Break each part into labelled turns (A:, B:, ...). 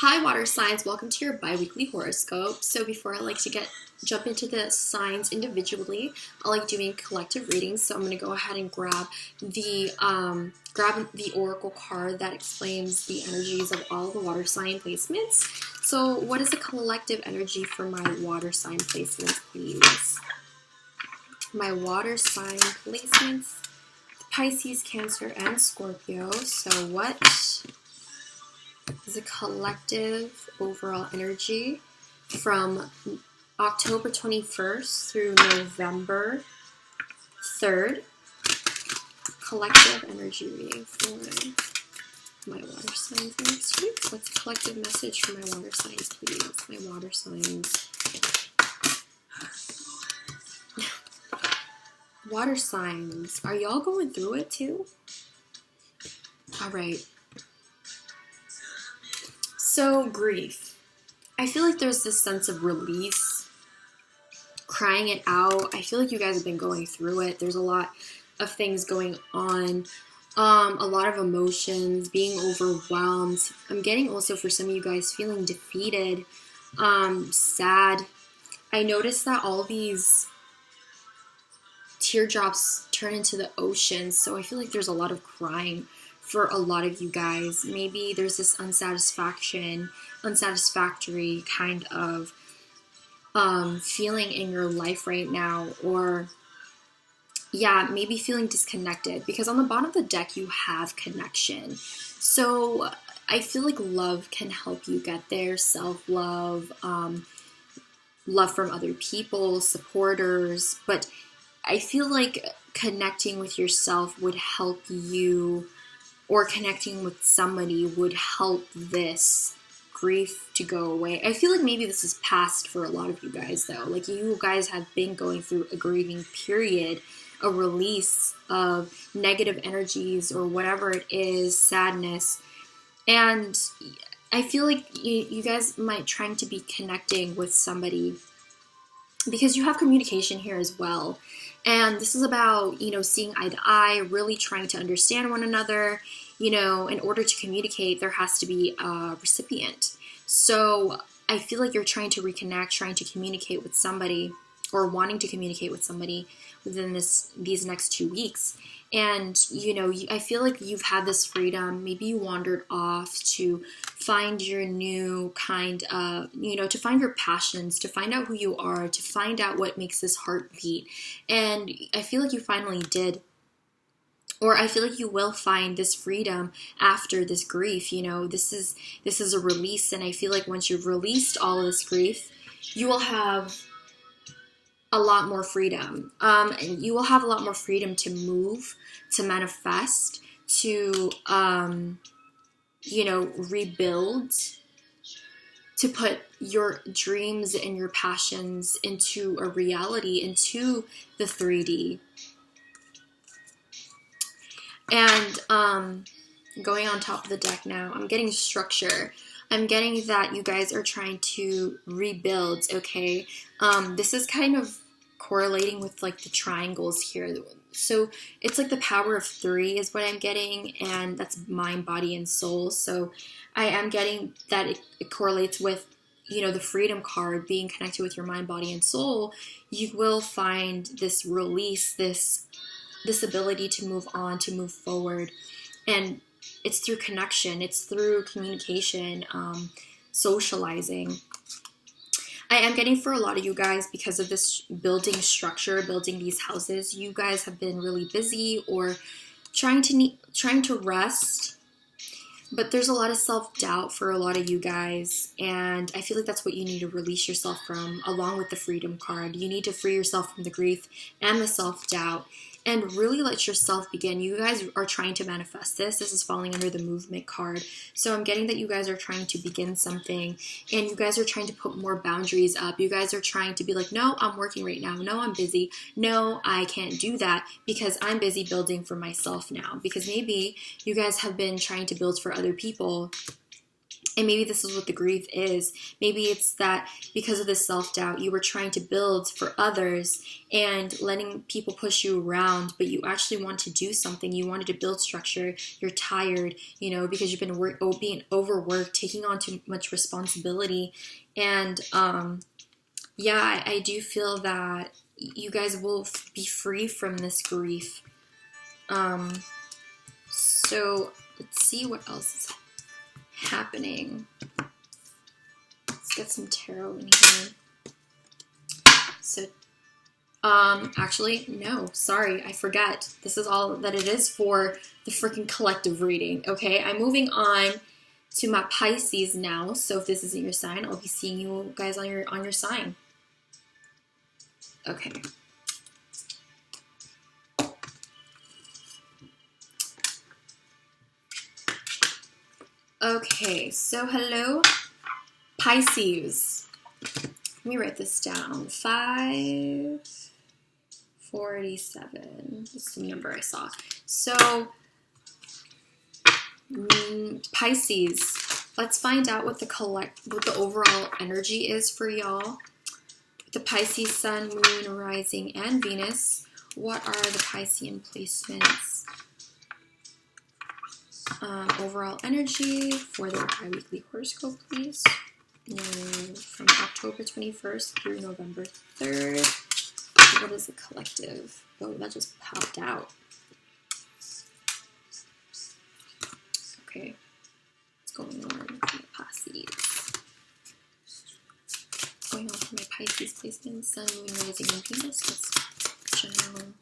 A: Hi water signs, welcome to your bi-weekly horoscope. So before I like to jump into the signs individually, I like doing collective readings. So I'm going to go ahead and grab the oracle card that explains the energies of all the water sign placements. So what is the collective energy for my water sign placements, please? My water sign placements, Pisces, Cancer, and Scorpio. So what is a collective overall energy from October 21st through November 3rd? Collective energy reading for my water signs next week. What's a collective message for my water signs, please? My water signs. Water signs. Are y'all going through it too? All right. So, grief. I feel like there's this sense of release, crying it out. I feel like you guys have been going through it. There's a lot of things going on, a lot of emotions, being overwhelmed. I'm getting also for some of you guys feeling defeated, sad. I noticed that all these teardrops turn into the ocean, so I feel like there's a lot of crying for a lot of you guys. Maybe there's this unsatisfactory kind of feeling in your life right now, or yeah, maybe feeling disconnected, because on the bottom of the deck you have connection. So I feel like love can help you get there, self-love, love from other people, supporters, but I feel like connecting with yourself would help you, or connecting with somebody would help this grief to go away. I feel like maybe this is past for a lot of you guys though. Like you guys have been going through a grieving period, a release of negative energies or whatever it is, sadness. And I feel like you guys might trying to be connecting with somebody because you have communication here as well. And this is about, seeing eye to eye, really trying to understand one another. In order to communicate, there has to be a recipient. So I feel like you're trying to reconnect, trying to communicate with somebody, or wanting to communicate with somebody within these next 2 weeks. And, I feel like you've had this freedom. Maybe you wandered off to find your new kind of, to find your passions, to find out who you are, to find out what makes this heart beat. And I feel like you finally did. Or I feel like you will find this freedom after this grief. This is a release. And I feel like once you've released all of this grief, you will have a lot more freedom. And you will have a lot more freedom to move, to manifest, to, rebuild, to put your dreams and your passions into a reality, into the 3D. And going on top of the deck now, I'm getting structure. I'm getting that you guys are trying to rebuild, okay? This is kind of correlating with like the triangles here. So it's like the power of 3 is what I'm getting, and that's mind, body, and soul. So I am getting that it correlates with, the freedom card being connected with your mind, body, and soul. You will find this release, this ability to move on, to move forward. And it's through connection, it's through communication, socializing. I am getting for a lot of you guys, because of this building structure, building these houses, you guys have been really busy or trying to rest. But there's a lot of self-doubt for a lot of you guys, and I feel like that's what you need to release yourself from, along with the freedom card. You need to free yourself from the grief and the self-doubt, and really let yourself begin. You guys are trying to manifest this. This is falling under the movement card. So I'm getting that you guys are trying to begin something, and you guys are trying to put more boundaries up. You guys are trying to be like, no, I'm working right now. No, I'm busy. No, I can't do that because I'm busy building for myself now. Because maybe you guys have been trying to build for other people, And maybe this is what the grief is. Maybe it's that because of the self-doubt, you were trying to build for others and letting people push you around, but you actually want to do something. You wanted to build structure. You're tired, you know, because you've been being overworked, taking on too much responsibility. And yeah, I do feel that you guys will be free from this grief. So let's see what else is happening. Let's get some tarot in here. So, actually, no, sorry, I forget. This is all that it is for the freaking collective reading, okay? I'm moving on to my Pisces now. So if this isn't your sign, I'll be seeing you guys on your sign. Okay. Okay, so hello, Pisces. Let me write this down. 547. That's the number I saw. So, Pisces. Let's find out what the overall energy is for y'all. The Pisces Sun, Moon, Rising, and Venus. What are the Piscean placements? Overall energy for the biweekly horoscope, please. From October 21st through November 3rd. What is the collective? Oh, that just popped out. Okay. What's going on with my Pisces? What's going on for my Pisces placement? Sun, Moon, Rising, and Venus. That's general.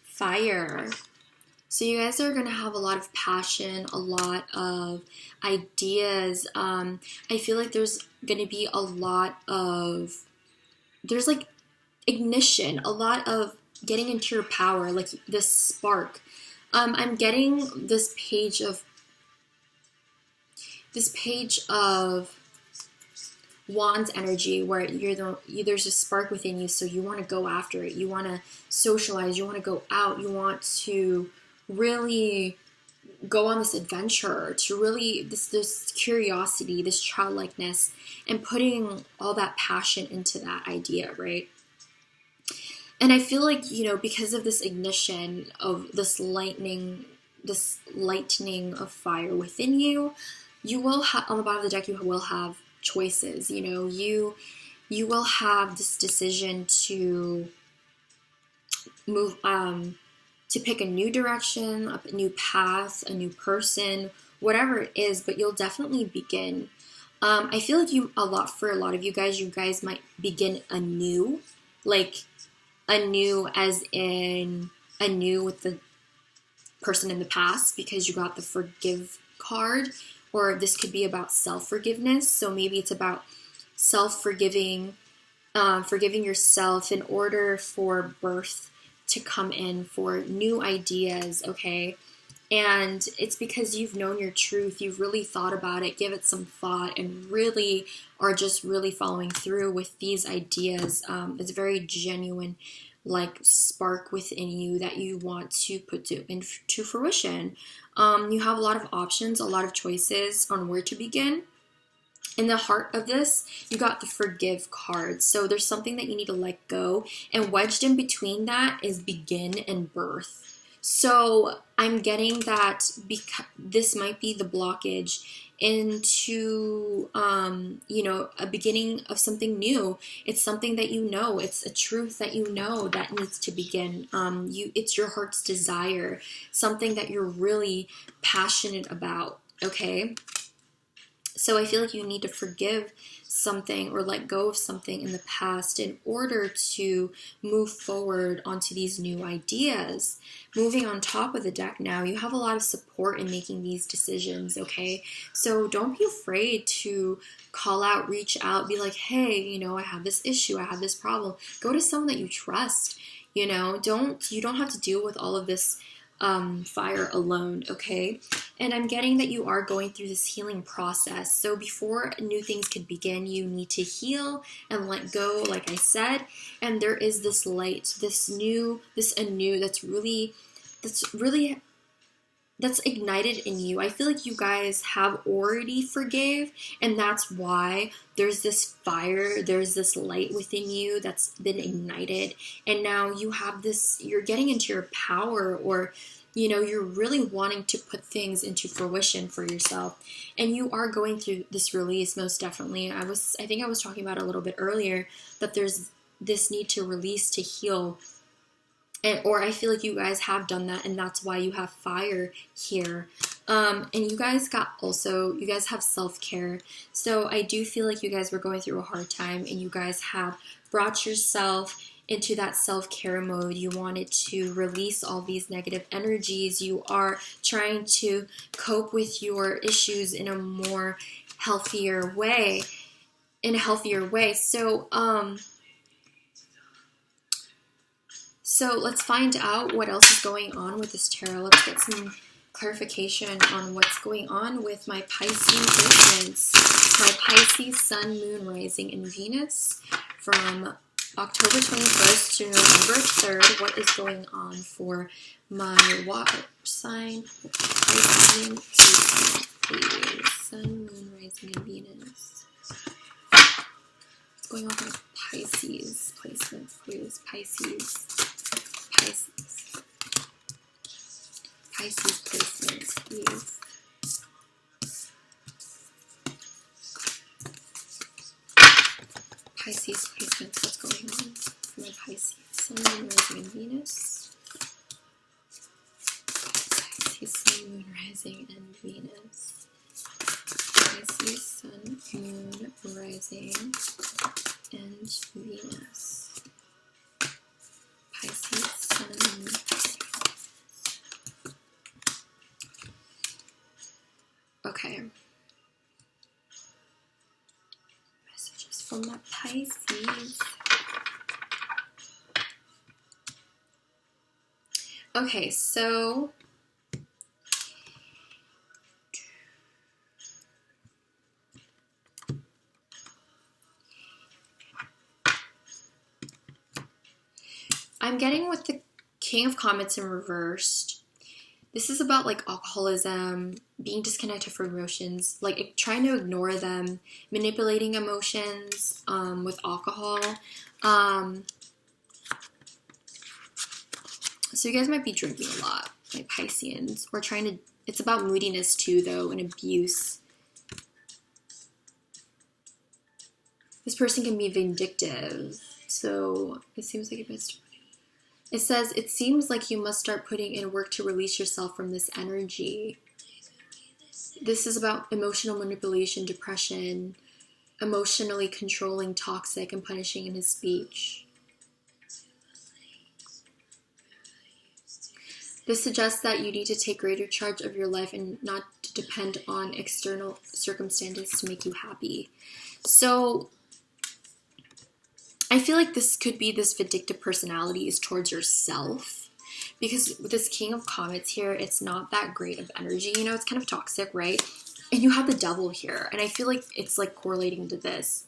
A: Fire. So you guys are going to have a lot of passion, a lot of ideas. I feel like there's going to be a lot of, there's like ignition, a lot of getting into your power, like this spark. I'm getting this page of Wands energy, where there's a spark within you, so you want to go after it. You want to socialize. You want to go out. You want to really go on this adventure, to really this curiosity, this childlikeness, and putting all that passion into that idea, right? And I feel like, you know, because of this ignition of this lightning of fire within you, you will have, on the bottom of the deck, you will have choices. You know, you will have this decision to move, to pick a new direction, a new path, a new person, whatever it is, but you'll definitely begin. I feel like for a lot of you guys might begin anew, like anew as in anew with the person in the past, because you got the forgive card. Or this could be about self-forgiveness. So maybe it's about self-forgiving, forgiving yourself in order for birth to come in, for new ideas, okay? And it's because you've known your truth, you've really thought about it, give it some thought, and really are just really following through with these ideas. It's a very genuine, like, spark within you that you want to put into fruition. You have a lot of options, a lot of choices on where to begin. In the heart of this, you got the forgive card. So there's something that you need to let go. And wedged in between that is begin and birth. So I'm getting that this might be the blockage into, you know, a beginning of something new. It's something that you know. It's a truth that you know that needs to begin. It's your heart's desire, something that you're really passionate about, okay? So I feel like you need to forgive something or let go of something in the past in order to move forward onto these new ideas. Moving on top of the deck now, you have a lot of support in making these decisions, okay? So don't be afraid to call out, reach out, be like, hey, you know, I have this issue, I have this problem. Go to someone that you trust, you know? You don't have to deal with all of this fire alone, okay? And I'm getting that you are going through this healing process. So before new things could begin, you need to heal and let go, like I said. And there is this light, this anew that's ignited in you. I feel like you guys have already forgave, and that's why there's this fire, there's this light within you that's been ignited, and now you have this, you're getting into your power, or you know, you're really wanting to put things into fruition for yourself, and you are going through this release, most definitely. I think I was talking about it a little bit earlier, that there's this need to release, to heal. Or I feel like you guys have done that, and that's why you have fire here. And you guys have self-care. So I do feel like you guys were going through a hard time, and you guys have brought yourself into that self-care mode. You wanted to release all these negative energies. You are trying to cope with your issues in a more healthier way. So let's find out what else is going on with this tarot. Let's get some clarification on what's going on with my Pisces placements. My Pisces, Sun, Moon, Rising, and Venus from October 21st to November 3rd. What is going on for my water sign? Pisces, please. Sun, Moon, Rising, and Venus. What's going on for Pisces placements, please? Pisces placements, please. Pisces placements, what's going on for my Pisces, Sun, Moon, Rising, and Venus? Pisces, Sun, Moon, Rising, and Venus. Pisces, Sun, Moon, Rising, and Venus. Pisces, Sun, Moon, okay. Messages from my Pisces. Okay, so I'm getting with the King of Comets in reversed. This is about like alcoholism, being disconnected from emotions, like trying to ignore them, manipulating emotions with alcohol. So you guys might be drinking a lot, like Pisceans, or trying to, it's about moodiness too though, and abuse. This person can be vindictive, so it seems like it says, it seems like you must start putting in work to release yourself from this energy. This is about emotional manipulation, depression, emotionally controlling, toxic, and punishing in his speech. This suggests that you need to take greater charge of your life and not to depend on external circumstances to make you happy. So I feel like this could be this vindictive personality is towards yourself, because with this King of Comets here, it's not that great of energy, you know, it's kind of toxic, right? And you have the Devil here, and I feel like it's like correlating to this.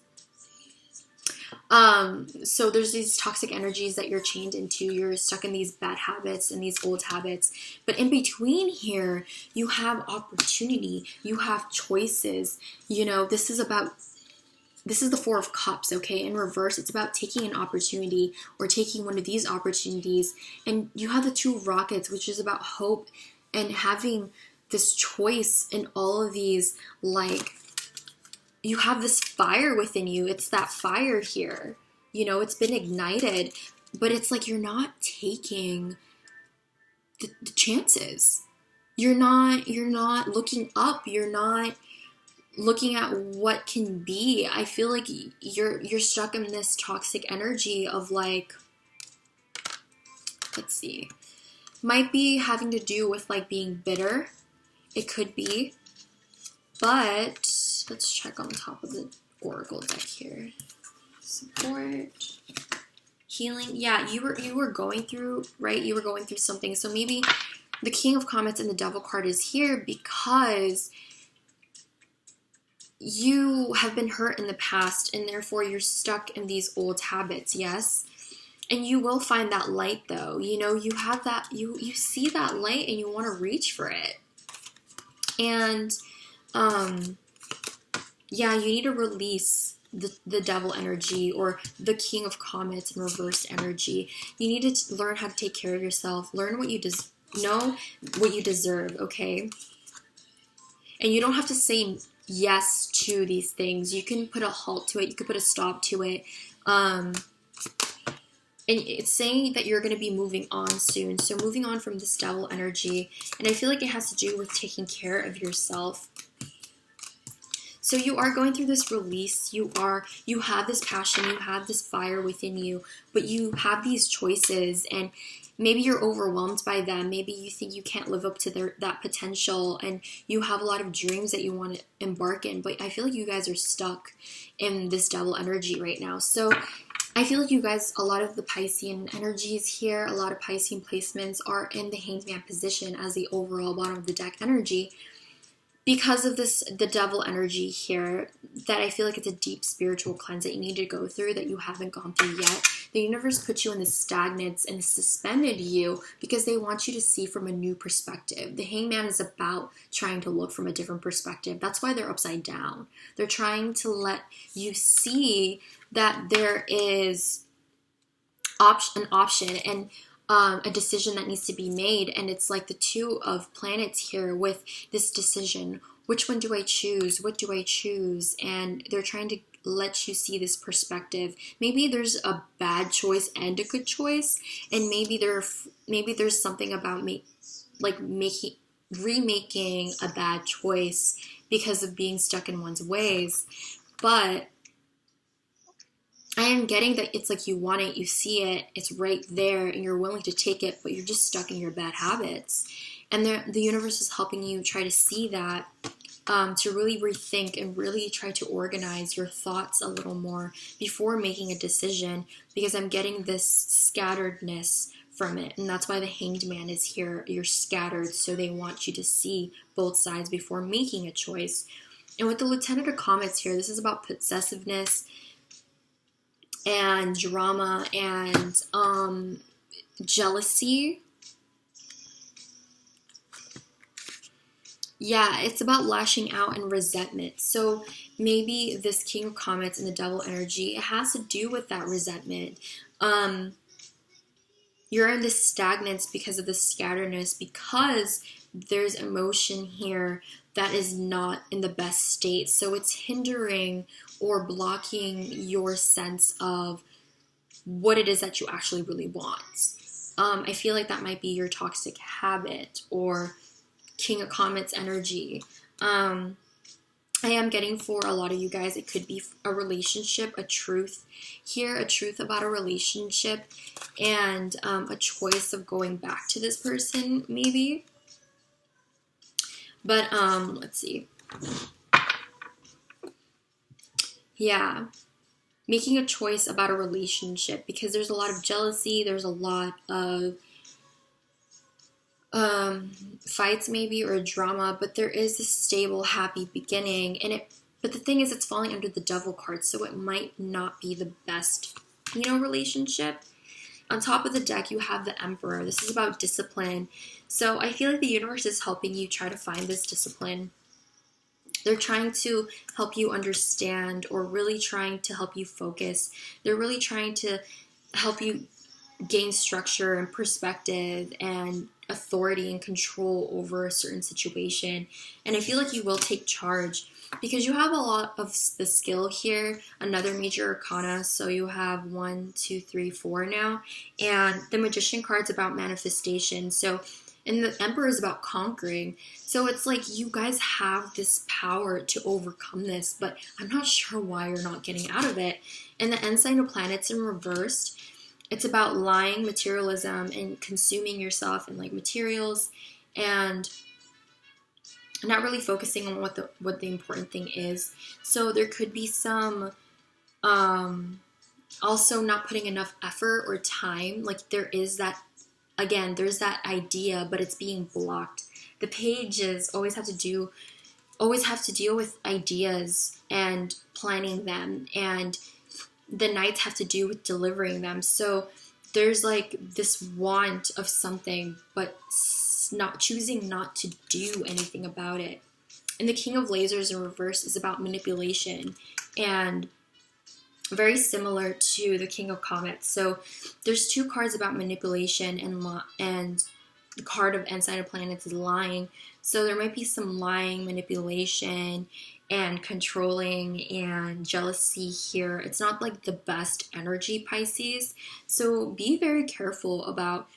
A: So there's these toxic energies that you're chained into, you're stuck in these bad habits and these old habits, but in between here, you have opportunity, you have choices, you know, this is the Four of Cups, okay? In reverse, it's about taking an opportunity or taking one of these opportunities. And you have the Two of Rockets, which is about hope and having this choice in all of these, like, you have this fire within you. It's that fire here. You know, it's been ignited, but it's like you're not taking the chances. You're not looking up. You're not looking at what can be. I feel like you're stuck in this toxic energy of like, let's see, might be having to do with like being bitter. It could be, but let's check on top of the Oracle deck here. Support, healing. Yeah, you were going through, right? You were going through something. So maybe the King of Comets and the Devil card is here because you have been hurt in the past and therefore you're stuck in these old habits, yes? And you will find that light though. You know, you have that, you see that light and you want to reach for it. And, yeah, you need to release the devil energy or the King of Comets in reverse energy. You need to learn how to take care of yourself. Learn what you know what you deserve, okay? And you don't have to say yes to these things. You can put a halt to it. You can put a stop to it. And it's saying that you're going to be moving on soon. So moving on from this devil energy. And I feel like it has to do with taking care of yourself. So you are going through this release. You have this passion. You have this fire within you. But you have these choices. And maybe you're overwhelmed by them. Maybe you think you can't live up to that potential. And you have a lot of dreams that you want to embark in. But I feel like you guys are stuck in this devil energy right now. So I feel like you guys, a lot of the Piscean energies here, a lot of Piscean placements are in the Hanged Man position as the overall bottom of the deck energy because of the devil energy here, that I feel like it's a deep spiritual cleanse that you need to go through that you haven't gone through yet. The universe put you in the stagnance and suspended you because they want you to see from a new perspective. The Hanged Man is about trying to look from a different perspective. That's why they're upside down. They're trying to let you see that there is an option and a decision that needs to be made. And it's like the two of planets here with this decision. Which one do I choose? What do I choose? And they're trying to let you see this perspective. Maybe there's a bad choice and a good choice. And maybe there's something about remaking a bad choice because of being stuck in one's ways. But I am getting that it's like you want it, you see it, it's right there, and you're willing to take it, but you're just stuck in your bad habits. And the universe is helping you try to see that, to really rethink and really try to organize your thoughts a little more before making a decision, because I'm getting this scatteredness from it. And that's why the Hanged Man is here. You're scattered, so they want you to see both sides before making a choice. And with the Lieutenant of Comets here, this is about possessiveness and drama and jealousy. Yeah, it's about lashing out and resentment. So maybe this King of Comets and the devil energy, it has to do with that resentment. You're in this stagnance because of the scatteredness, because there's emotion here that is not in the best state. So it's hindering or blocking your sense of what it is that you actually really want. I feel like that might be your toxic habit or King of Comets energy. I am getting for a lot of you guys, it could be a relationship, a truth here, a truth about a relationship, and a choice of going back to this person, maybe. But, let's see. Yeah. Making a choice about a relationship, because there's a lot of jealousy, there's a lot of fights maybe, or drama, but there is this stable, happy beginning, but the thing is, it's falling under the devil card, so it might not be the best, relationship. On top of the deck, you have the Emperor. This is about discipline. So I feel like the universe is helping you try to find this discipline. They're trying to help you understand, or really trying to help you focus. They're really trying to help you gain structure and perspective and authority and control over a certain situation. And I feel like you will take charge because you have a lot of the skill here. Another major arcana. So you have 1, 2, 3, 4 now. And the Magician card's about manifestation. And the Emperor is about conquering. So it's like you guys have this power to overcome this, but I'm not sure why you're not getting out of it. And the Ensign of Planets in reversed, it's about lying, materialism, and consuming yourself in like materials, and not really focusing on what the important thing is. So there could be some also not putting enough effort or time. Like there is that again, there's that idea, but it's being blocked. The pages always have to deal with ideas and planning them, and the knights have to do with delivering them. So there's like this want of something, but not choosing not to do anything about it. And the King of Lasers in reverse is about manipulation, and very similar to the King of Comets. So there's two cards about manipulation, and the card of Ensign of Planets is lying. So there might be some lying, manipulation, and controlling and jealousy here. It's not like the best energy, Pisces. So be very careful about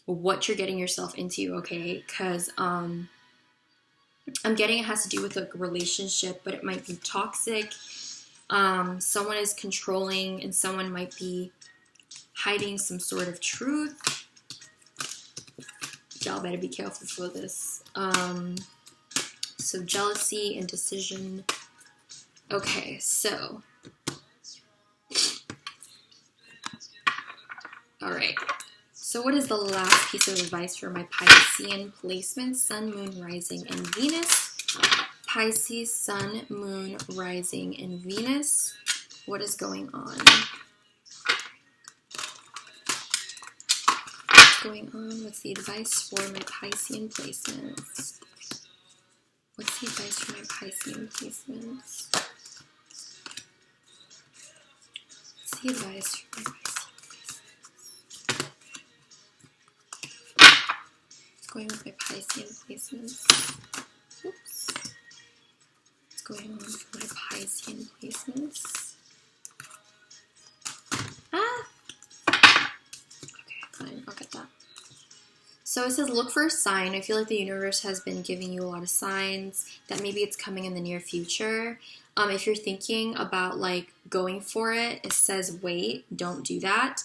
A: what you're getting yourself into, okay? Because I'm getting it has to do with like a relationship, but it might be toxic. Someone is controlling, and someone might be hiding some sort of truth. Y'all better be careful for this. So jealousy, indecision. Okay, so. All right. So what is the last piece of advice for my Piscean placement? Sun, Moon, Rising, and Venus. Pisces, Sun, Moon, Rising, and Venus. What is going on? What's going on? What's the advice for my Piscean placements? What's the advice for my Piscean placements? What's the advice for my Piscean placements? What's going on with my Piscean placements? Oops. What's going on for my Piscean placements? Okay, fine. I'll get that. So it says, look for a sign. I feel like the universe has been giving you a lot of signs that maybe it's coming in the near future. If you're thinking about like going for it, it says, wait, don't do that.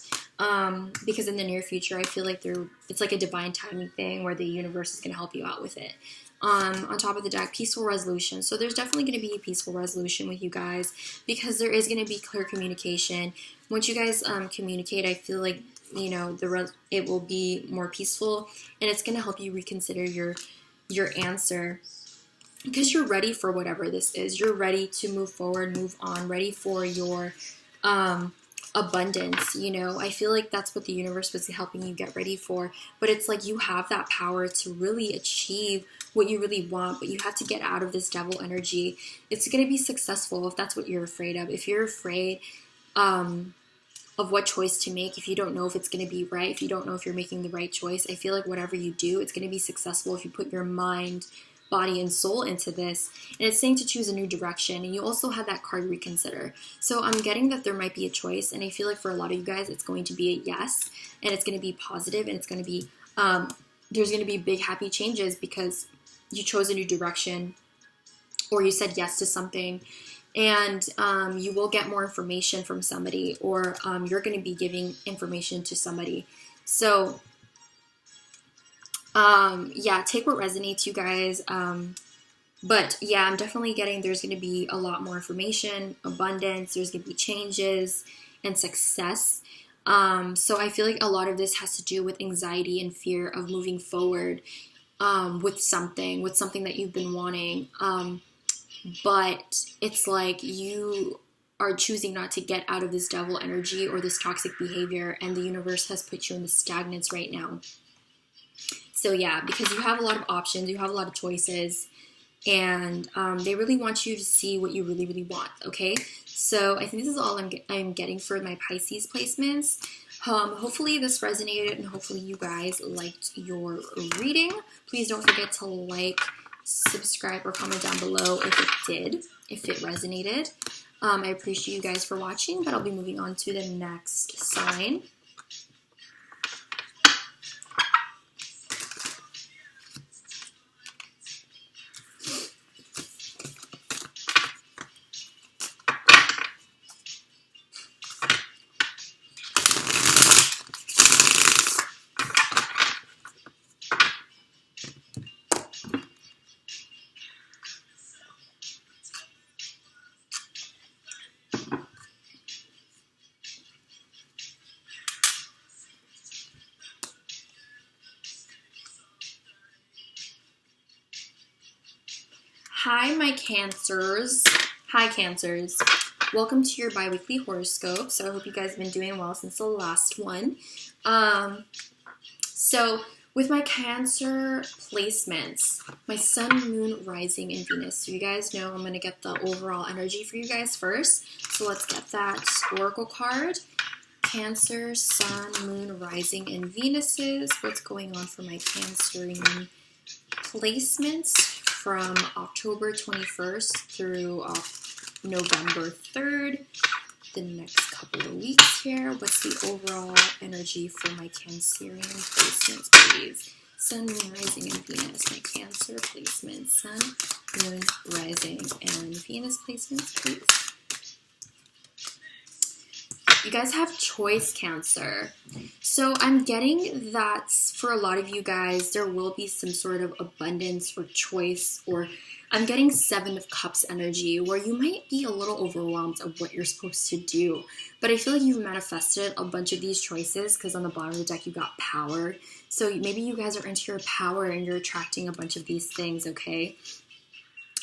A: Because in the near future, I feel like it's like a divine timing thing where the universe is going to help you out with it. On top of the deck, peaceful resolution. So there's definitely going to be a peaceful resolution with you guys, because there is going to be clear communication. Once you guys communicate, I feel like, you know, it will be more peaceful, and it's going to help you reconsider your answer, because you're ready for whatever this is. You're ready to move forward, move on, ready for your abundance. You know, I feel like that's what the universe was helping you get ready for, but it's like you have that power to really achieve what you really want, but you have to get out of this devil energy. It's going to be successful if that's what you're afraid of. If you're afraid of what choice to make, if you don't know if it's going to be right, if you don't know if you're making the right choice, I feel like whatever you do, it's going to be successful if you put your mind, body, and soul into this. And it's saying to choose a new direction. And you also have that card reconsider. So I'm getting that there might be a choice, and I feel like for a lot of you guys, it's going to be a yes, and it's going to be positive, and it's going to be, there's going to be big happy changes because you chose a new direction, or you said yes to something. And you will get more information from somebody, or you're going to be giving information to somebody. So, yeah, take what resonates, you guys. But yeah, I'm definitely getting there's going to be a lot more information, abundance, there's going to be changes and success. So I feel like a lot of this has to do with anxiety and fear of moving forward with something that you've been wanting. But it's like you are choosing not to get out of this devil energy or this toxic behavior, and the universe has put you in the stagnance right now. So yeah, because you have a lot of options, you have a lot of choices, and they really want you to see what you really, really want, okay? So I think this is all I'm getting for my Pisces placements. Hopefully this resonated, and hopefully you guys liked your reading. Please don't forget to like, subscribe, or comment down below if it did, if it resonated. I appreciate you guys for watching, but I'll be moving on to the next sign. Hi, my Cancers. Hi, Cancers. Welcome to your bi-weekly horoscope. So I hope you guys have been doing well since the last one. So with my Cancer placements, my Sun, Moon, Rising, and Venus. So you guys know I'm going to get the overall energy for you guys first. So let's get that Oracle card. Cancer, Sun, Moon, Rising, and Venuses. What's going on for my Cancerian placements from October 21st through November 3rd, the next couple of weeks here. What's the overall energy for my Cancerian placements, please? Sun, Moon, Rising, and Venus. My Cancer placements. Sun, Moon, Rising, and Venus placements, please. You guys have choice, Cancer. So I'm getting that for a lot of you guys, there will be some sort of abundance or choice, or I'm getting 7 of Cups energy where you might be a little overwhelmed of what you're supposed to do. But I feel like you've manifested a bunch of these choices because on the bottom of the deck you got power. So maybe you guys are into your power and you're attracting a bunch of these things, okay?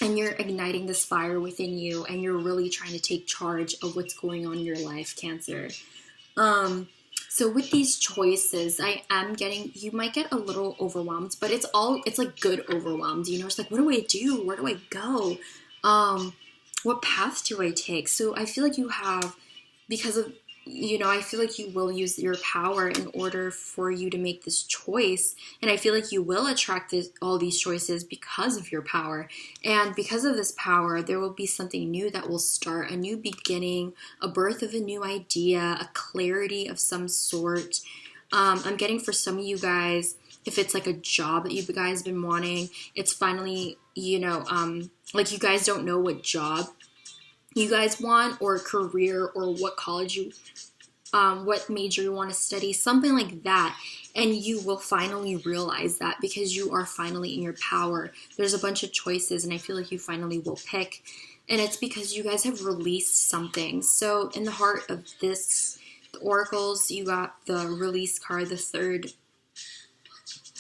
A: And you're igniting this fire within you and you're really trying to take charge of what's going on in your life, Cancer. So with these choices, I am getting, you might get a little overwhelmed, but it's like good overwhelmed, you know, it's like, what do I do? Where do I go? What path do I take? So I feel like you have, because of, you know, I feel like you will use your power in order for you to make this choice. And I feel like you will attract all these choices because of your power. And because of this power, there will be something new that will start, a new beginning, a birth of a new idea, a clarity of some sort. I'm getting for some of you guys, if it's like a job that you guys have been wanting, it's finally, you know, like you guys don't know what job you guys want, or career, or what college you, what major you want to study, something like that. And you will finally realize that because you are finally in your power. There's a bunch of choices and I feel like you finally will pick. And it's because you guys have released something. So in the heart of this, the oracles, you got the release card, the third.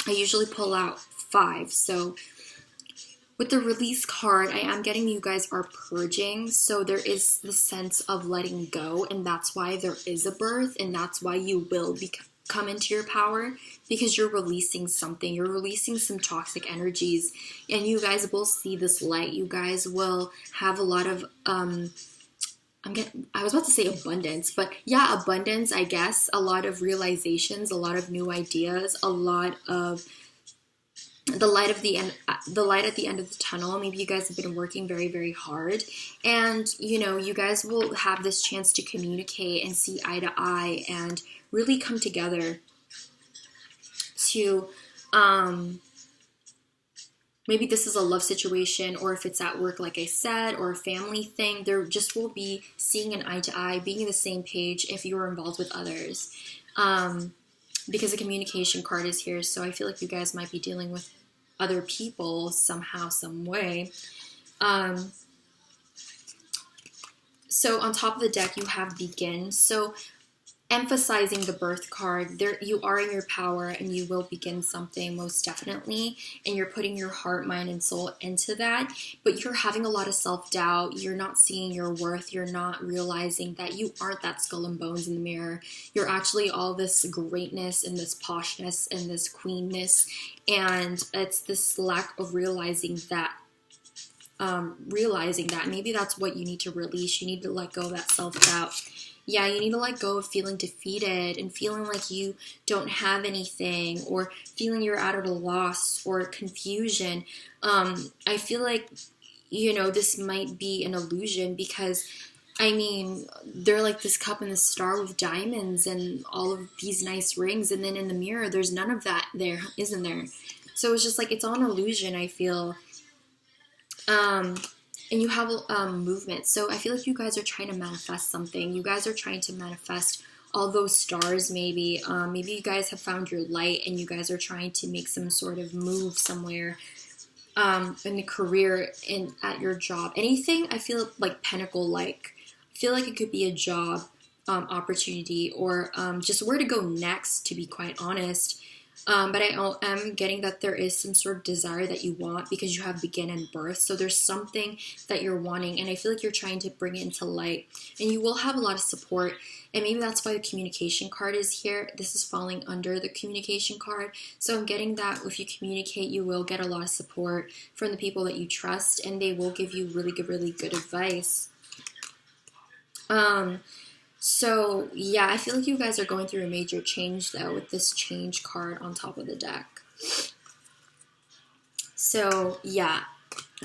A: I usually pull out 5. So with the release card, I am getting you guys are purging. So there is the sense of letting go. And that's why there is a birth. And that's why you will come into your power. Because you're releasing something. You're releasing some toxic energies. And you guys will see this light. You guys will have a lot of, I was about to say abundance. But yeah, abundance, I guess. A lot of realizations. A lot of new ideas. A lot of the light at the end of the tunnel. Maybe you guys have been working very, very hard, and you know, you guys will have this chance to communicate and see eye to eye and really come together to maybe this is a love situation, or if it's at work, like I said, or a family thing, there just will be seeing an eye to eye, being on the same page if you are involved with others. Because the communication card is here, so I feel like you guys might be dealing with other people somehow, some way. So on top of the deck, you have begin. So emphasizing the birth card, there you are in your power and you will begin something most definitely, and you're putting your heart, mind, and soul into that, but you're having a lot of self-doubt. You're not seeing your worth. You're not realizing that you aren't that skull and bones in the mirror. You're actually all this greatness and this poshness and this queenness, and it's this lack of realizing that maybe that's what you need to release. You need to let go of that self-doubt. Yeah, you need to let go of feeling defeated and feeling like you don't have anything, or feeling you're at a loss or confusion. I feel like, you know, this might be an illusion because, I mean, they're like this cup and the star with diamonds and all of these nice rings, and then in the mirror, there's none of that there, isn't there? So it's just like, it's all an illusion, I feel. And you have movement. So I feel like you guys are trying to manifest something. You guys are trying to manifest all those stars, maybe. Maybe you guys have found your light and you guys are trying to make some sort of move somewhere in the career, at your job. Anything, I feel like Pentacle-like. I feel like it could be a job opportunity, or just where to go next, to be quite honest. But I am getting that there is some sort of desire that you want because you have begin and birth. So there's something that you're wanting, and I feel like you're trying to bring it into light. And you will have a lot of support, and maybe that's why the communication card is here. This is falling under the communication card. So I'm getting that if you communicate, you will get a lot of support from the people that you trust, and they will give you really good advice. So, yeah, I feel like you guys are going through a major change, though, with this change card on top of the deck. So, yeah,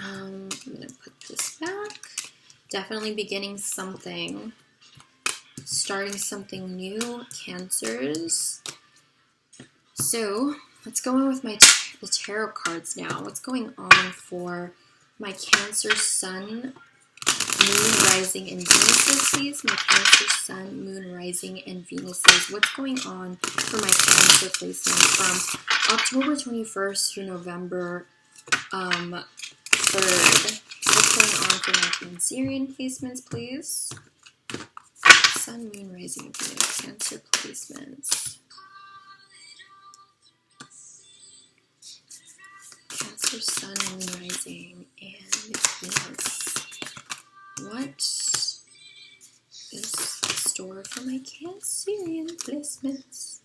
A: I'm going to put this back. Definitely beginning something, starting something new, Cancers. So, let's go in with the tarot cards now. What's going on for my Cancer Sun, Moon, Rising, and Venuses, please? My Cancer Sun, Moon, Rising, and Venuses. What's going on for my Cancer placement from October 21st through November 3rd? What's going on for my Cancerian placements, please? Sun, Moon, Rising, and Venus. Cancer placements. Cancer, Sun, Moon, Rising, and Venus. What is the store for my Cancerian placements?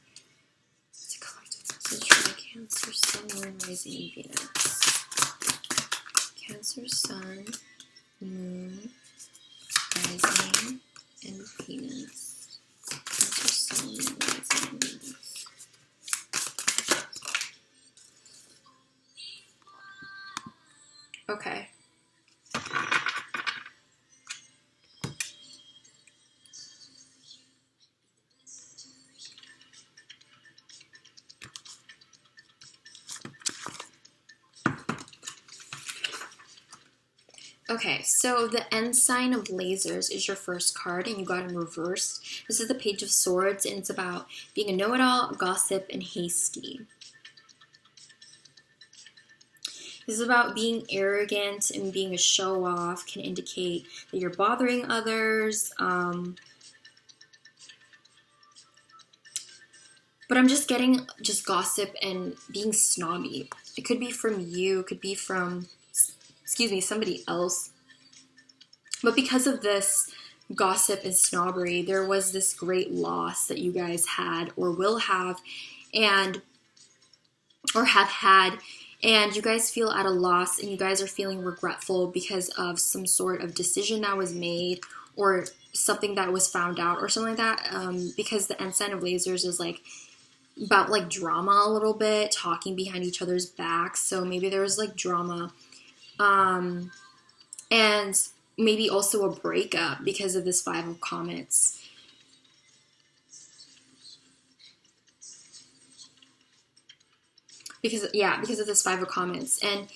A: It's a collective message for my Cancer, Sun, Moon, Rising, and Venus. Cancer, Sun, Moon, Rising, and Venus. Cancer, Sun, Moon, Rising, and Venus. Okay. Okay, so the Ensign of Lasers is your first card, and you got in reverse. This is the Page of Swords, and it's about being a know-it-all, gossip, and hasty. This is about being arrogant and being a show-off, can indicate that you're bothering others. But I'm just getting gossip and being snobby. It could be from you, it could be from, somebody else. But because of this gossip and snobbery, there was this great loss that you guys had or will have or have had, and you guys feel at a loss and you guys are feeling regretful because of some sort of decision that was made or something that was found out or something like that, because the Ensign of Lasers is like about like drama a little bit, talking behind each other's backs. So maybe there was like drama, and maybe also a breakup because of this Five of Comets. Because of this Five of Comets. And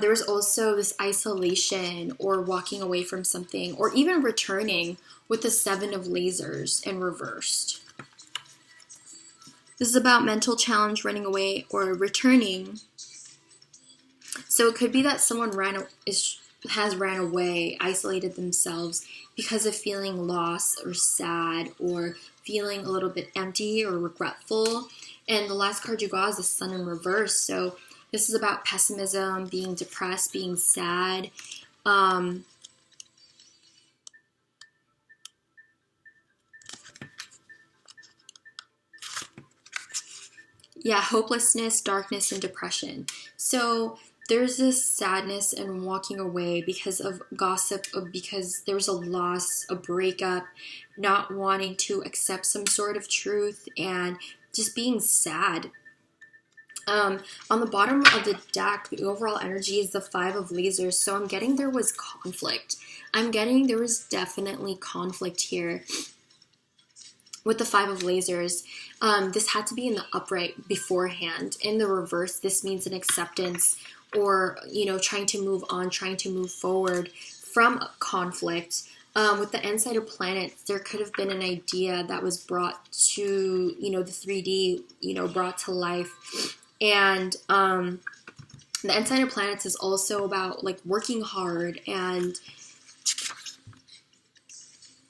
A: there was also this isolation or walking away from something or even returning with the Seven of Lasers in reversed. This is about mental challenge, running away, or returning. So it could be that someone has ran away, isolated themselves because of feeling lost or sad or feeling a little bit empty or regretful. And the last card you got is the Sun in reverse. So this is about pessimism, being depressed, being sad. Hopelessness, darkness, and depression. So there's this sadness and walking away because of gossip, because there was a loss, a breakup, not wanting to accept some sort of truth, and just being sad. On the bottom of the deck, the overall energy is the Five of Lasers, so I'm getting there was conflict. I'm getting there was definitely conflict here with the Five of Lasers. This had to be in the upright beforehand. In the reverse, this means an acceptance or, trying to move on, trying to move forward from conflict. With the Inside of Planets, there could have been an idea that was brought to, the 3D, brought to life. And the Inside of Planets is also about, like, working hard and,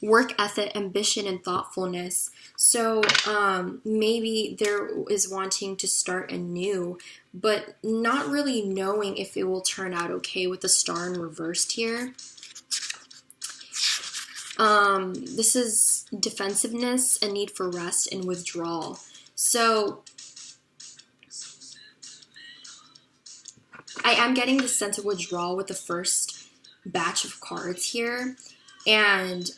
A: work ethic, ambition, and thoughtfulness. So maybe there is wanting to start anew, but not really knowing if it will turn out okay with the star in reversed here. This is defensiveness, a need for rest, and withdrawal. So I am getting the sense of withdrawal with the first batch of cards here. And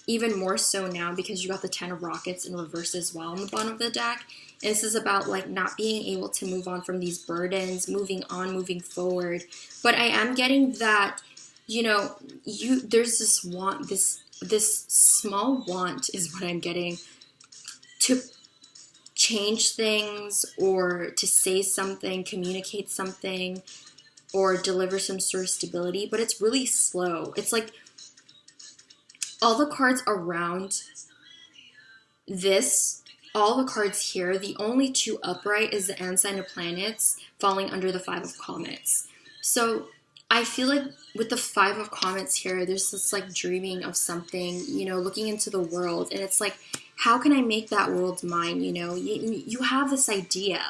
A: even more so now because you got the 10 of Rockets in reverse as well on the bottom of the deck. And this is about like not being able to move on from these burdens, moving on, moving forward. But I am getting that, you know, there's this want, this small want is what I'm getting to change things or to say something, communicate something, or deliver some sort of stability. But it's really slow. It's like all the cards around this, all the cards here, the only two upright is the end sign of planets falling under the 5 of comets. So I feel like with the 5 of comets here, there's this like dreaming of something, you know, looking into the world. And it's like, how can I make that world mine? You know, you have this idea,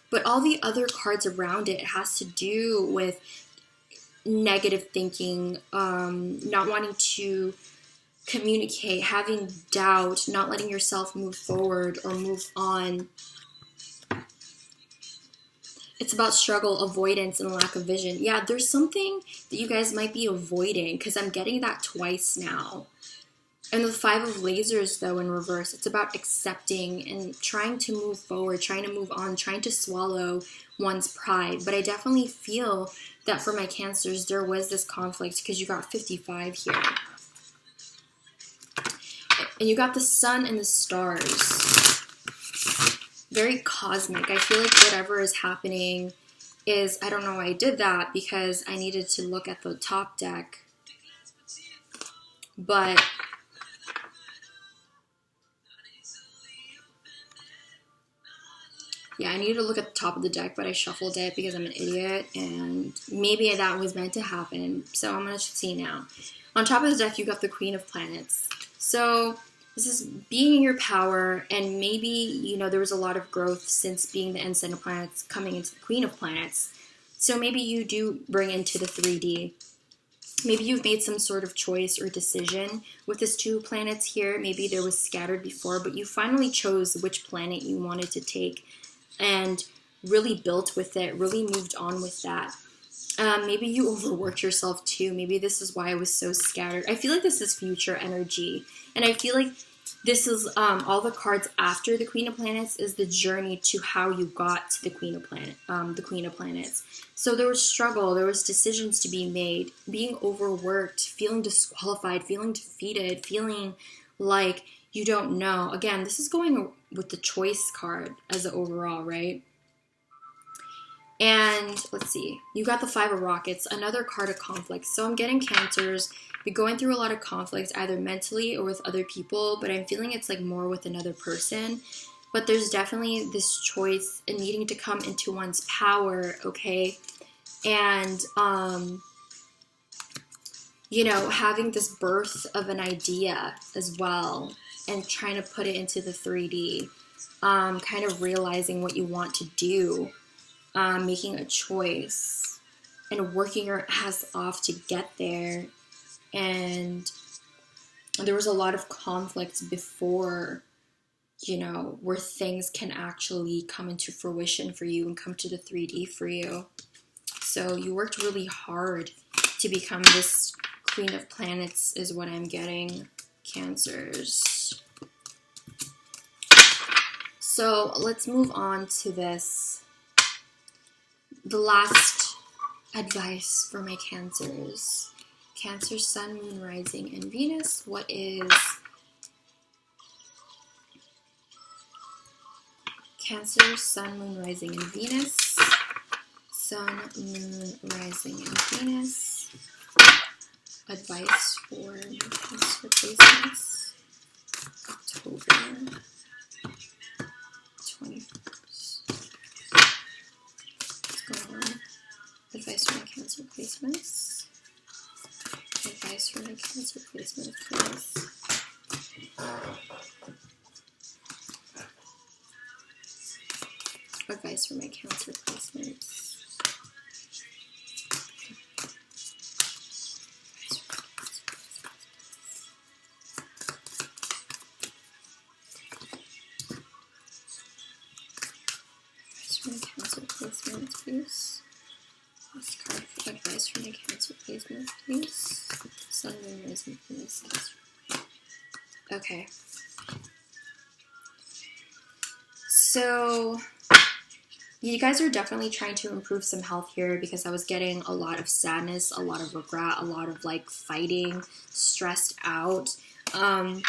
A: but all the other cards around it has to do with negative thinking, not wanting to communicate, having doubt, not letting yourself move forward or move on. It's about struggle, avoidance, and lack of vision. Yeah, there's something that you guys might be avoiding because I'm getting that twice now. And the 5 of lasers, though, in reverse, it's about accepting and trying to move forward, trying to move on, trying to swallow one's pride. But I definitely feel that for my Cancers, there was this conflict because you got 55 here. And you got the sun and the stars. Very cosmic. I feel like whatever is happening is, I don't know why I did that because I needed to look at the top deck. But yeah, I needed to look at the top of the deck, but I shuffled it because I'm an idiot. And maybe that was meant to happen. So I'm going to see now. On top of the deck, you got the Queen of Planets. So this is being in your power, and maybe, you know, there was a lot of growth since being the ensign of planets coming into the Queen of Planets. So maybe you do bring into the 3D. Maybe you've made some sort of choice or decision with this 2 planets here. Maybe there was scattered before, but you finally chose which planet you wanted to take and really built with it, really moved on with that. Maybe you overworked yourself too. Maybe this is why I was so scattered. I feel like this is future energy. And I feel like this is all the cards after the Queen of Planets is the journey to how you got to the Queen of Planets. So there was struggle, there was decisions to be made, being overworked, feeling disqualified, feeling defeated, feeling like you don't know. Again, this is going with the choice card as the overall, right? And let's see, you got the 5 of Rockets, another card of conflict. So I'm getting Cancers, be going through a lot of conflict, either mentally or with other people, but I'm feeling it's like more with another person. But there's definitely this choice and needing to come into one's power, okay? And, you know, having this birth of an idea as well and trying to put it into the 3D, kind of realizing what you want to do. Making a choice and working your ass off to get there. And there was a lot of conflict before, you know, where things can actually come into fruition for you and come to the 3D for you. So you worked really hard to become this Queen of Planets is what I'm getting, Cancers. So let's move on to this. The last advice for my Cancers. Cancer, Sun, Moon, Rising, and Venus. What is Cancer, Sun, Moon, Rising, and Venus? Sun, Moon, Rising, and Venus. Advice for Cancer placements. October 21st. Advice for my Cancer placements. Advice for my Cancer placements, please. Advice for my Cancer placements. Cancer placements, please. Last card for advice for my Cancer placements, please. Sun, Moon, Rising, Venus, Cancer. Okay. So, you guys are definitely trying to improve some health here, because I was getting a lot of sadness, a lot of regret, a lot of like fighting, stressed out. But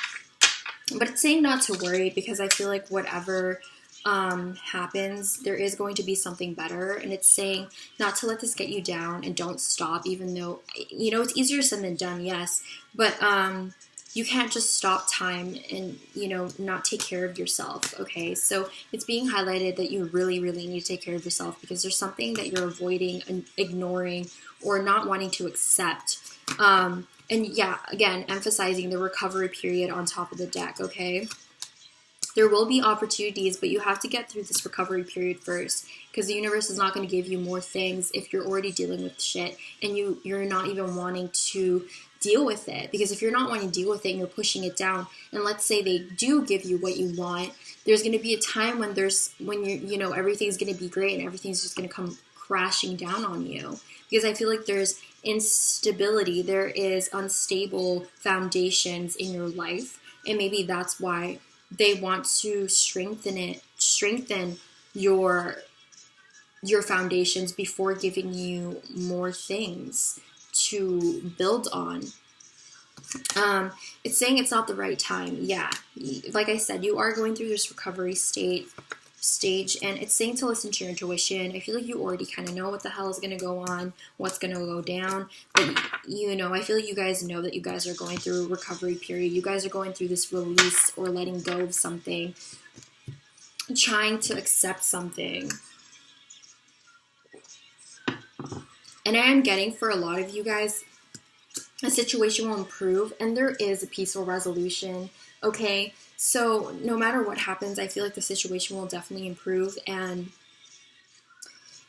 A: it's saying not to worry, because I feel like whatever happens, there is going to be something better. And it's saying not to let this get you down and don't stop, even though, you know, it's easier said than done, yes, but you can't just stop time and, you know, not take care of yourself. Okay, so it's being highlighted that you really need to take care of yourself, because there's something that you're avoiding and ignoring or not wanting to accept. And yeah, again, emphasizing the recovery period on top of the deck. Okay, there will be opportunities, but you have to get through this recovery period first, because the universe is not going to give you more things if you're already dealing with shit and you're not even wanting to deal with it. Because if you're not wanting to deal with it and you're pushing it down, and let's say they do give you what you want, there's going to be a time when you know, everything's going to be great and everything's just going to come crashing down on you. Because I feel like there's instability, there is unstable foundations in your life, and maybe that's why they want to strengthen your foundations before giving you more things to build on. It's saying it's not the right time. Yeah, like I said, you are going through this recovery stage, and it's saying to listen to your intuition. I feel like you already kind of know what the hell is going to go on, what's going to go down, but you know, I feel like you guys know that you guys are going through a recovery period. You guys are going through this release or letting go of something, trying to accept something. And I am getting, for a lot of you guys, a situation will improve and there is a peaceful resolution. Okay, so no matter what happens, I feel like the situation will definitely improve, and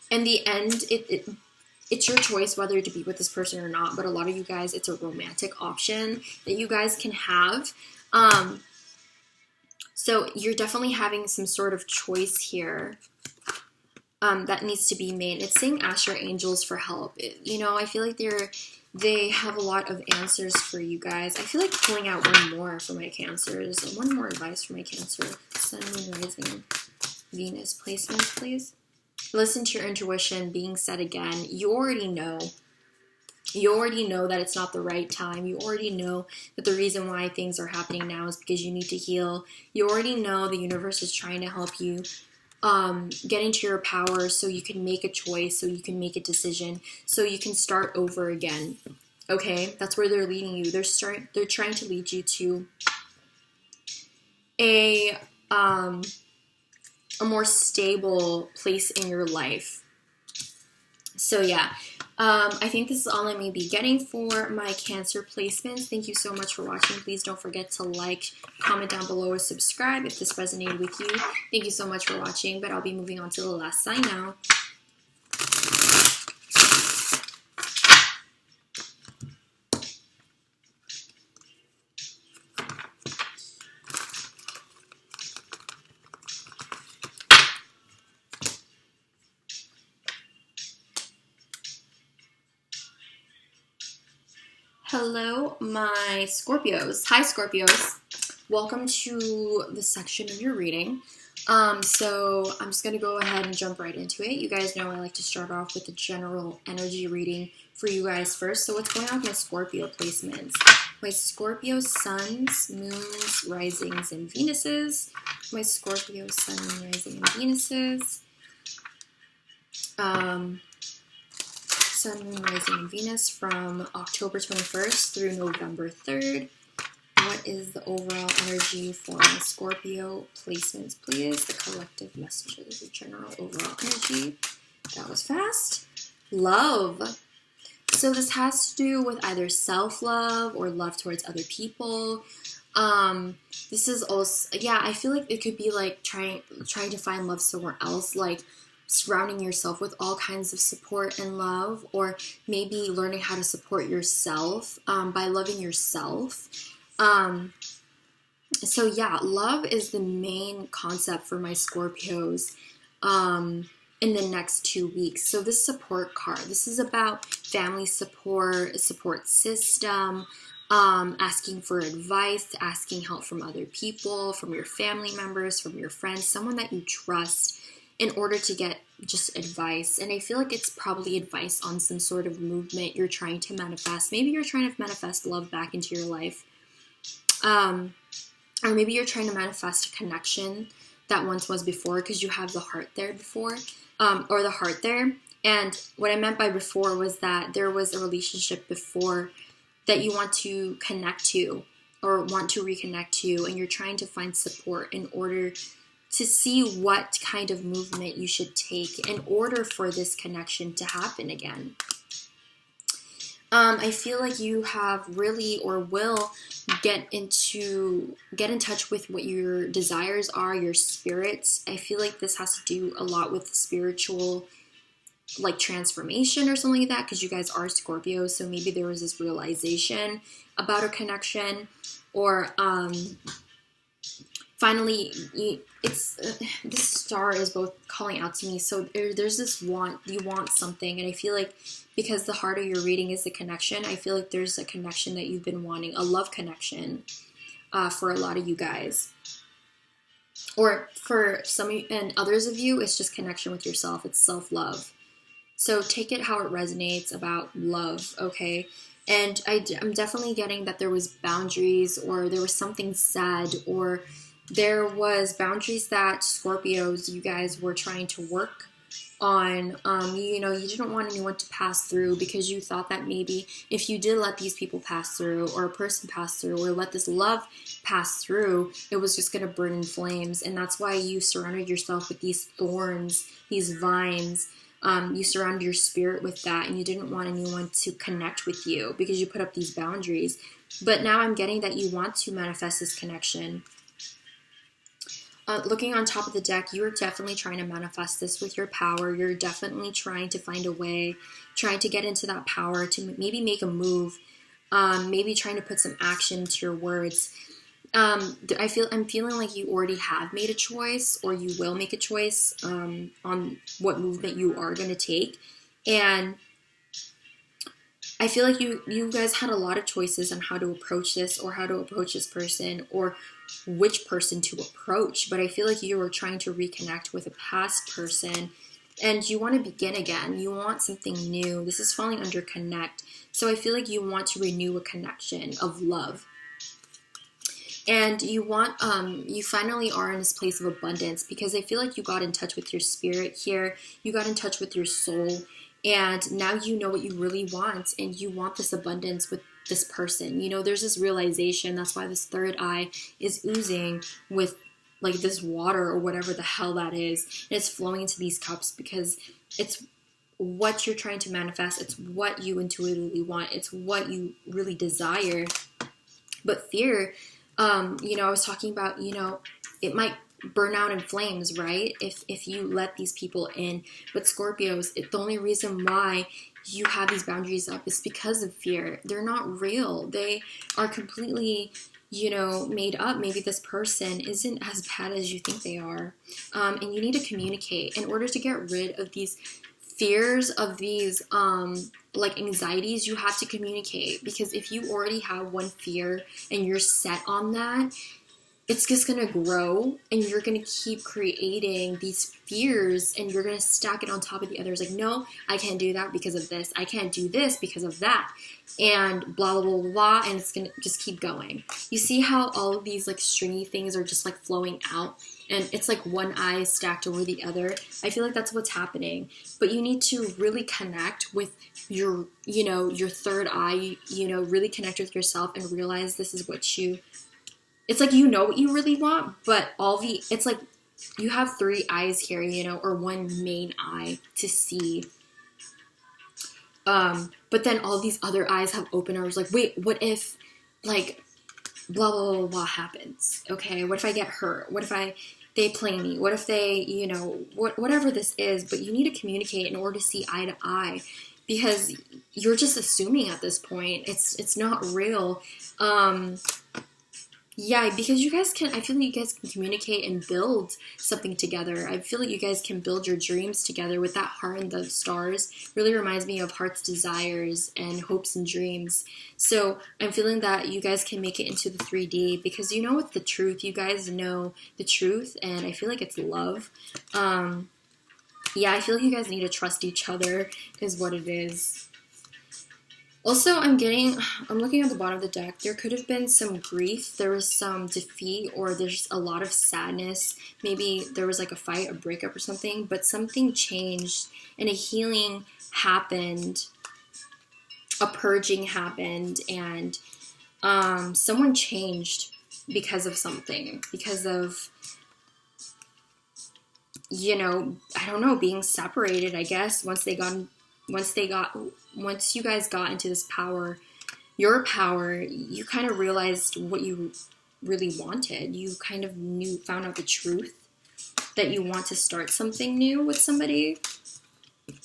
A: in the end, it's your choice whether to be with this person or not. But a lot of you guys, it's a romantic option that you guys can have. So you're definitely having some sort of choice here that needs to be made. It's saying ask your angels for help. You know, I feel like they have a lot of answers for you guys. I feel like pulling out one more for my Cancers. One more advice for my Cancer. Sun, Moon, Rising, Venus placements, please. Listen to your intuition being said again. You already know. You already know that it's not the right time. You already know that the reason why things are happening now is because you need to heal. You already know the universe is trying to help you get into your power so you can make a choice, so you can make a decision, so you can start over again. Okay? That's where they're leading you. They're trying to lead you to a more stable place in your life. So yeah, I think this is all I may be getting for my Cancer placements. Thank you so much for watching. Please don't forget to like, comment down below, or subscribe if this resonated with you. Thank you so much for watching, but I'll be moving on to the last sign now. Hello, my Scorpios. Hi, Scorpios. Welcome to the section of your reading. So I'm just going to go ahead and jump right into it. You guys know I like to start off with the general energy reading for you guys first. So what's going on with my Scorpio placements? My Scorpio suns, moons, risings, and Venuses. My Scorpio sun, moon, rising, and Venuses. Sun, Moon, Rising, and Venus from October 21st through November 3rd. What is the overall energy for my Scorpio placements, please? The collective messages, the general overall energy. That was fast. Love. So this has to do with either self-love or love towards other people. This is also, yeah, I feel like it could be like trying to find love somewhere else, like surrounding yourself with all kinds of support and love, or maybe learning how to support yourself by loving yourself. So yeah, love is the main concept for my Scorpios in the next 2 weeks. So this support card, this is about family support, a support system, asking for advice, asking help from other people, from your family members, from your friends, someone that you trust, in order to get just advice. And I feel like it's probably advice on some sort of movement you're trying to manifest. Maybe you're trying to manifest love back into your life. Or maybe you're trying to manifest a connection that once was before, because you have the heart there before, or the heart there. And what I meant by before was that there was a relationship before that you want to connect to or want to reconnect to, and you're trying to find support in order to see what kind of movement you should take in order for this connection to happen again. I feel like you have really, or will, get in touch with what your desires are, your spirits. I feel like this has to do a lot with spiritual, like, transformation or something like that, because you guys are Scorpio, so maybe there was this realization about a connection, or finally, this star is both calling out to me. So there's this want, you want something, and I feel like because the heart of your reading is the connection, I feel like there's a connection that you've been wanting, a love connection for a lot of you guys. Or for some of you, and others of you, it's just connection with yourself. It's self-love. So take it how it resonates about love, okay? And I'm definitely getting that there was boundaries, or there was something said, or there was boundaries that Scorpios, you guys were trying to work on. You didn't want anyone to pass through, because you thought that maybe if you did let these people pass through, or a person pass through, or let this love pass through, it was just going to burn in flames. And that's why you surrounded yourself with these thorns, these vines. You surrounded your spirit with that, and you didn't want anyone to connect with you because you put up these boundaries. But now I'm getting that you want to manifest this connection. Looking on top of the deck, you are definitely trying to manifest this with your power. You're definitely trying to find a way, trying to get into that power, to maybe make a move, maybe trying to put some action to your words. I'm feeling like you already have made a choice, or you will make a choice on what movement you are going to take. And I feel like you guys had a lot of choices on how to approach this, or how to approach this person, or which person to approach. But I feel like you were trying to reconnect with a past person, and you want to begin again. You want something new. This is falling under connect. So I feel like you want to renew a connection of love. And you want, you finally are in this place of abundance, because I feel like you got in touch with your spirit here. You got in touch with your soul, and now you know what you really want, and you want this abundance with this person. There's this realization. That's why this third eye is oozing with like this water, or whatever the hell that is. And it's flowing into these cups, because it's what you're trying to manifest. It's what you intuitively want. It's what you really desire. But fear, I was talking about, it might burn out in flames, right? If you let these people in. But Scorpios, the only reason why you have these boundaries up is because of fear. They're not real. They are completely, made up. Maybe this person isn't as bad as you think they are. And you need to communicate in order to get rid of these fears, of these like anxieties. You have to communicate, because if you already have one fear and you're set on that, it's just going to grow, and you're going to keep creating these fears, and you're going to stack it on top of the others. Like, no, I can't do that because of this. I can't do this because of that. And blah, blah, blah, blah. And it's going to just keep going. You see how all of these like stringy things are just like flowing out, and it's like one eye stacked over the other. I feel like that's what's happening. But you need to really connect with your, your third eye, really connect with yourself and realize this is what it's like, what you really want, but it's like you have three eyes here, or one main eye to see. But then all these other eyes have open. I was like, wait, what if, like, blah, blah, blah, blah happens. Okay, what if I get hurt? What if they play me? What if they, you know, whatever this is, but you need to communicate in order to see eye to eye, because you're just assuming at this point. It's not real. Yeah, because you guys can, I feel like you guys can communicate and build something together. I feel like you guys can build your dreams together with that heart and the stars. Really reminds me of heart's desires and hopes and dreams. So I'm feeling that you guys can make it into the 3D because you know it's the truth. You guys know the truth, and I feel like it's love. Yeah, I feel like you guys need to trust each other is what it is. Also, I'm looking at the bottom of the deck. There could have been some grief. There was some defeat, or there's a lot of sadness. Maybe there was like a fight, a breakup or something, but something changed and a healing happened. A purging happened, and someone changed because of something. Because of, you know, I don't know, being separated, I guess, once you guys got into this power, your power, you kind of realized what you really wanted. You kind of found out the truth that you want to start something new with somebody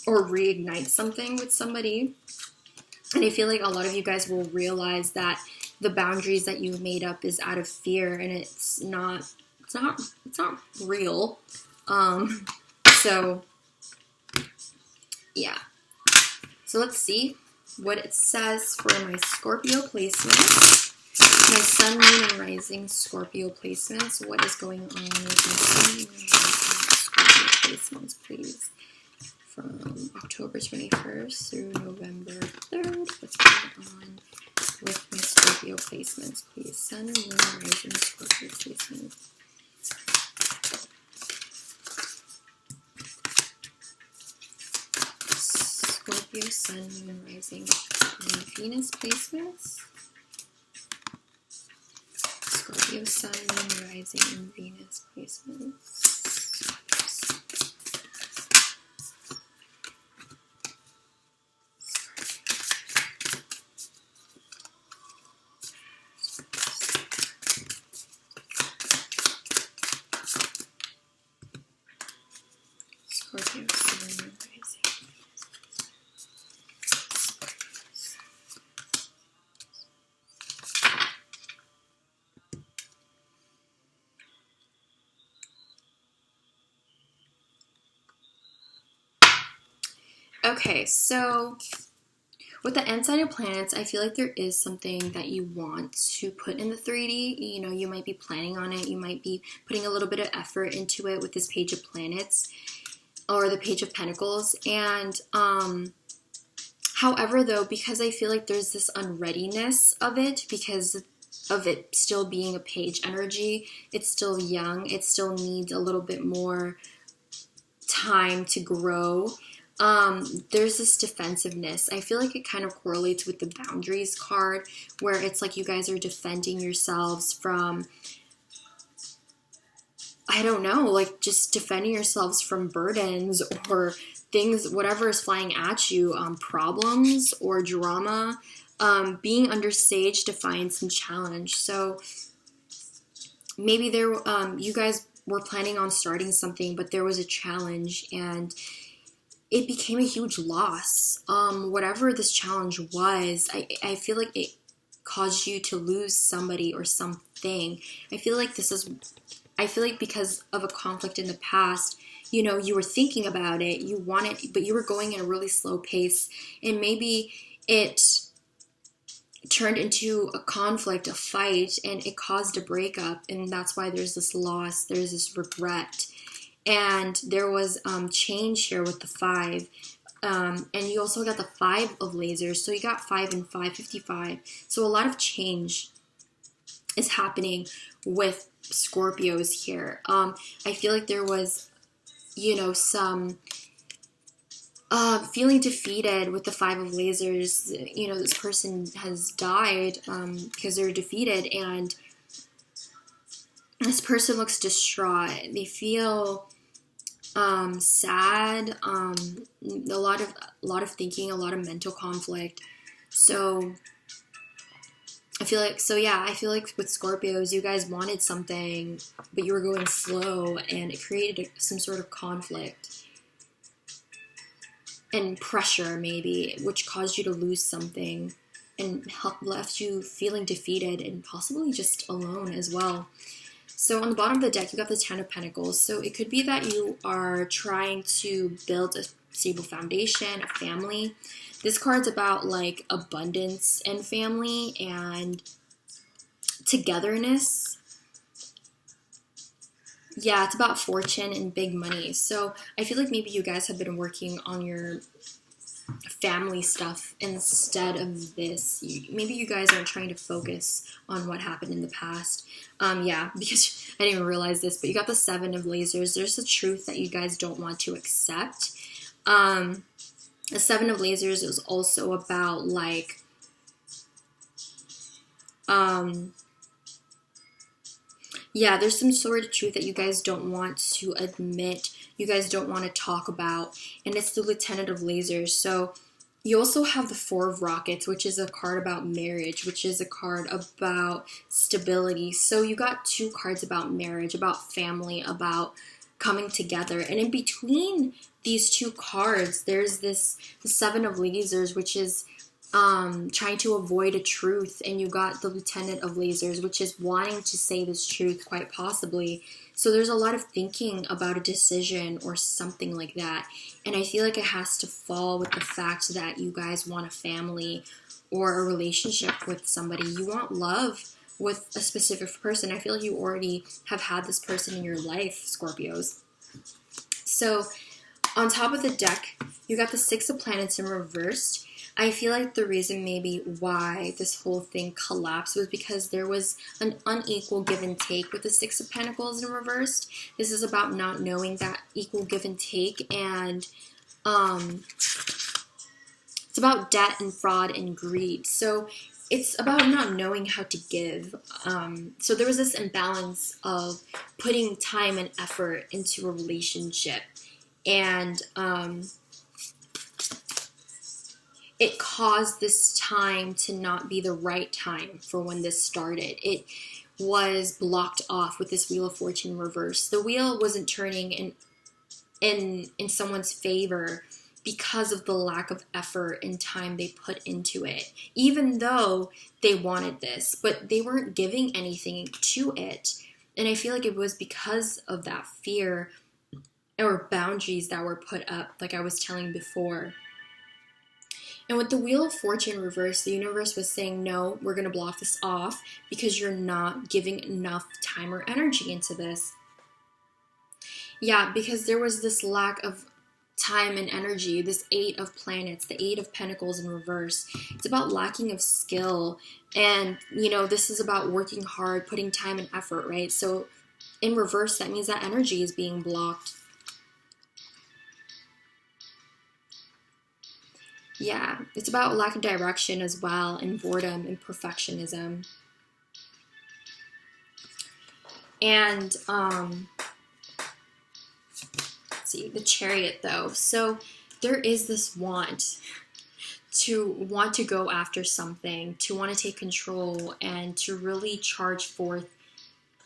A: or reignite something with somebody. And I feel like a lot of you guys will realize that the boundaries that you've made up is out of fear, and it's not real. So yeah. So let's see what it says for my Scorpio placements. My Sun, Moon, and Rising Scorpio placements. What is going on with my Sun, Moon, and Rising Scorpio placements, please? From October 21st through November 3rd. What's going on with my Scorpio placements, please? Sun, Moon, Rising Scorpio placements. Scorpio, Sun, Moon, Rising, and Venus placements. Scorpio, Sun, Moon, Rising, and Venus placements. Scorpio, Sun, Moon, Rising. Okay, so with the end-sided planets, I feel like there is something that you want to put in the 3D. You know, you might be planning on it. You might be putting a little bit of effort into it with this Page of Planets or the Page of Pentacles. And however, though, because I feel like there's this unreadiness of it because of it still being a page energy, it's still young. It still needs a little bit more time to grow. There's this defensiveness. I feel like it kind of correlates with the boundaries card, where it's like you guys are defending yourselves from, I don't know, like just defending yourselves from burdens or things, whatever is flying at you, problems or drama, being under stage defiance and challenge. So maybe you guys were planning on starting something, but there was a challenge and it became a huge loss. Whatever this challenge was, I feel like it caused you to lose somebody or something. I feel like because of a conflict in the past, you know, you were thinking about it, you wanted, but you were going at a really slow pace, and maybe it turned into a conflict, a fight, and it caused a breakup, and that's why there's this loss, there's this regret. And there was change here with the 5. And you also got the 5 of lasers. So you got 5 and 5, 55. So a lot of change is happening with Scorpios here. I feel like there was, you know, some feeling defeated with the 5 of lasers. You know, this person has died because they're defeated. And this person looks distraught. They feel sad, a lot of thinking, a lot of mental conflict. So I feel like, so yeah, I feel like with Scorpios, you guys wanted something, but you were going slow, and it created some sort of conflict and pressure, maybe, which caused you to lose something and left you feeling defeated and possibly just alone as well. So on the bottom of the deck, you got the Ten of Pentacles. So it could be that you are trying to build a stable foundation, a family. This card's about like abundance and family and togetherness. Yeah, it's about fortune and big money. So I feel like maybe you guys have been working on your family stuff instead of this. Maybe you guys aren't trying to focus on what happened in the past. Yeah, because I didn't even realize this, but you got the Seven of Lasers. There's a truth that you guys don't want to accept. The Seven of Lasers is also about like yeah, there's some sort of truth that you guys don't want to admit, you guys don't want to talk about, and it's the Lieutenant of Lasers. So you also have the Four of Rockets, which is a card about marriage, which is a card about stability. So you got two cards about marriage, about family, about coming together. And in between these two cards, there's the Seven of Lasers, which is trying to avoid a truth, and you got the Lieutenant of Lasers, which is wanting to say this truth, quite possibly. So there's a lot of thinking about a decision or something like that, and I feel like it has to fall with the fact that you guys want a family or a relationship with somebody. You want love with a specific person. I feel like you already have had this person in your life, Scorpios. So on top of the deck, you got the Six of Planets in reversed. I feel like the reason maybe why this whole thing collapsed was because there was an unequal give and take with the Six of Pentacles in reversed. This is about not knowing that equal give and take, and it's about debt and fraud and greed. So it's about not knowing how to give. So there was this imbalance of putting time and effort into a relationship, and it caused this time to not be the right time for when this started. It was blocked off with this Wheel of Fortune reverse. The wheel wasn't turning in someone's favor because of the lack of effort and time they put into it, even though they wanted this, but they weren't giving anything to it. And I feel like it was because of that fear or boundaries that were put up, like I was telling before. And with the Wheel of Fortune reversed, the universe was saying, no, we're going to block this off because you're not giving enough time or energy into this. Yeah, because there was this lack of time and energy, this Eight of Planets, the Eight of Pentacles in reverse. It's about lacking of skill. And, you know, this is about working hard, putting time and effort, right? So in reverse, that means that energy is being blocked. Yeah, it's about lack of direction as well, and boredom and perfectionism. And, let's see, the Chariot though. So there is this want to go after something, to want to take control, and to really charge forth.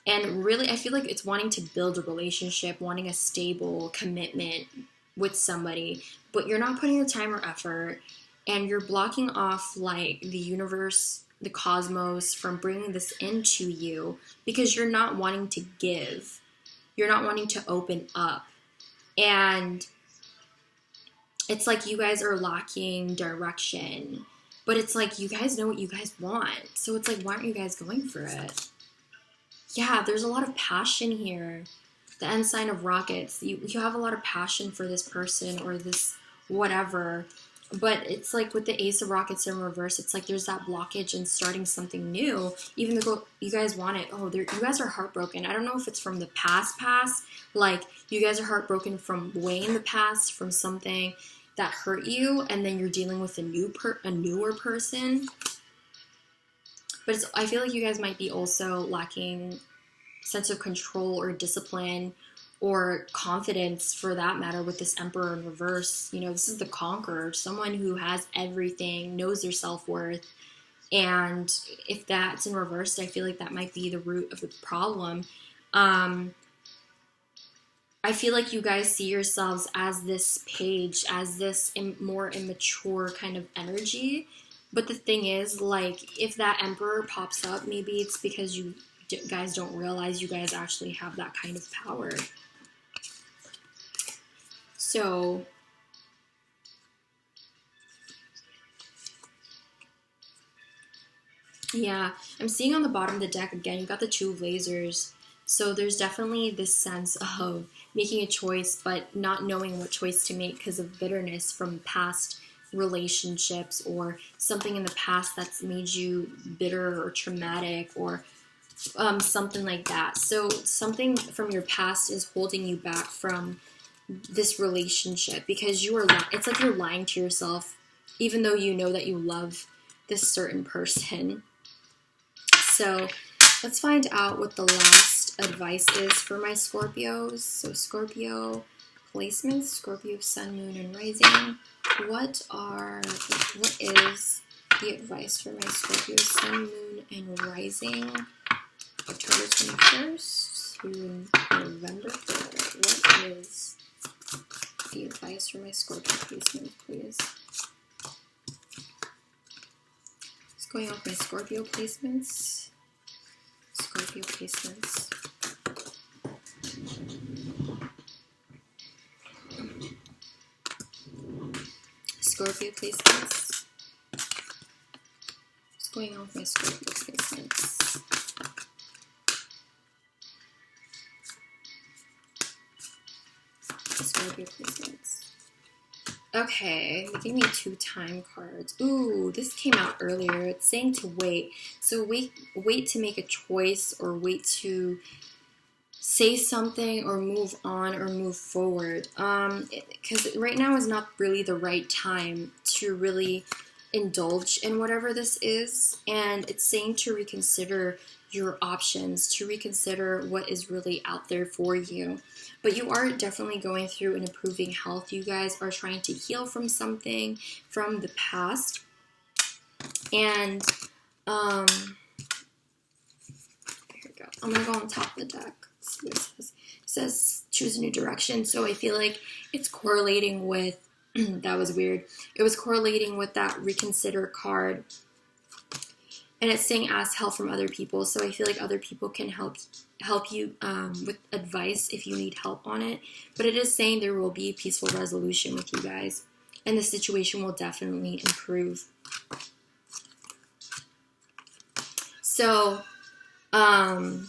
A: And really, I feel like it's wanting to build a relationship, wanting a stable commitment with somebody, but you're not putting the time or effort, and you're blocking off like the universe, the cosmos, from bringing this into you because you're not wanting to give. You're not wanting to open up. And it's like you guys are lacking direction, but it's like you guys know what you guys want. So it's like, why aren't you guys going for it? Yeah, there's a lot of passion here. The Ensign of Rockets, you have a lot of passion for this person or this whatever, but it's like with the Ace of Rockets in reverse, it's like there's that blockage in starting something new, even though you guys want it. Oh, you guys are heartbroken. I don't know if it's from the past, like you guys are heartbroken from way in the past, from something that hurt you, and then you're dealing with a newer person. But I feel like you guys might be also lacking sense of control or discipline or confidence, for that matter, with this Emperor in reverse. You know, this is the conqueror, someone who has everything, knows their self-worth, And if that's in reverse, I feel like that might be the root of the problem. I feel like you guys see yourselves as this page, as this more immature kind of energy. But the thing is, like, if that Emperor pops up, maybe it's because you guys don't realize you guys actually have that kind of power. So, yeah, I'm seeing on the bottom of the deck, again, you've got the Two of Lasers. So there's definitely this sense of making a choice, but not knowing what choice to make because of bitterness from past relationships or something in the past that's made you bitter or traumatic or something like that. So something from your past is holding you back from this relationship because it's like you're lying to yourself, even though you know that you love this certain person. So let's find out what the last advice is for my Scorpios. So Scorpio placements, Scorpio sun, moon, and rising. What is the advice for my Scorpio sun, moon, and rising? October 21st to November 3rd. What is the advice for my Scorpio placement, please? What's going on with my Scorpio placements? Scorpio placements. Scorpio placements. What's going on with my Scorpio placements? Scorpio placements. Okay, they gave me 2 time cards. Ooh, this came out earlier. It's saying to wait. So wait to make a choice, or wait to say something, or move on, or move forward. Because right now is not really the right time to really indulge in whatever this is. And it's saying to reconsider your options, to reconsider what is really out there for you. But you are definitely going through an improving health. You guys are trying to heal from something from the past. And, here we go. I'm going to go on top of the deck. Let's see what it says. It says choose a new direction. So I feel like it's correlating with, that was weird. It was correlating with that reconsider card. And it's saying ask help from other people. So I feel like other people can help you with advice if you need help on it. But it is saying there will be a peaceful resolution with you guys. And the situation will definitely improve. So, the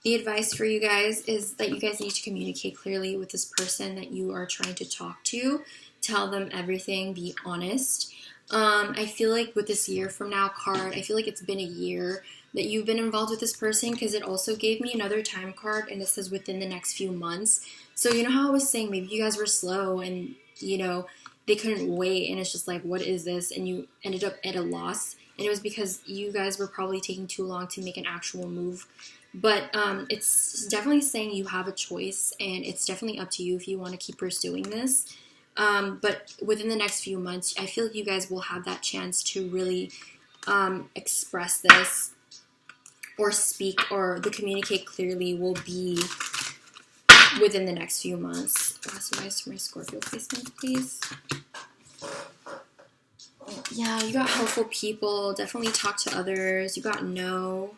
A: advice for you guys is that you guys need to communicate clearly with this person that you are trying to talk to. Tell them everything. Be honest. I feel like with this year from now card, I feel like it's been a year that you've been involved with this person, because it also gave me another time card, and it says within the next few months. So you know how I was saying maybe you guys were slow and, you know, they couldn't wait, and it's just like, what is this? And you ended up at a loss, and it was because you guys were probably taking too long to make an actual move. But it's definitely saying you have a choice, and it's definitely up to you if you want to keep pursuing this. But within the next few months, I feel like you guys will have that chance to really express this or speak, or the communicate clearly will be within the next few months. Last advice for my Scorpio placement, please. Yeah, you got helpful people. Definitely talk to others. You got no.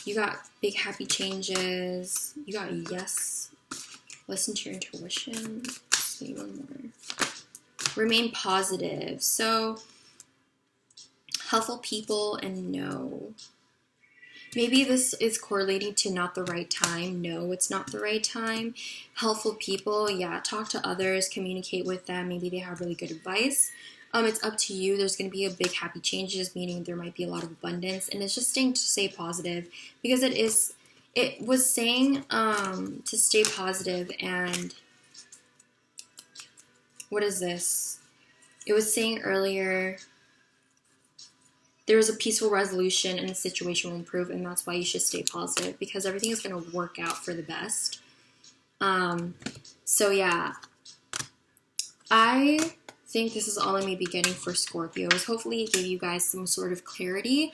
A: You got big happy changes. You got yes. Listen to your intuition. See one more. Remain positive. So, helpful people and no. Maybe this is correlating to not the right time. No, it's not the right time. Helpful people, yeah, talk to others, communicate with them. Maybe they have really good advice. It's up to you. There's going to be a big happy changes, meaning there might be a lot of abundance. And it's just saying to stay positive, because it was saying to stay positive. And what is this? It was saying earlier, there is a peaceful resolution and the situation will improve, and that's why you should stay positive, because everything is going to work out for the best. So yeah, I think this is all I may be getting for Scorpios. Hopefully it gave you guys some sort of clarity.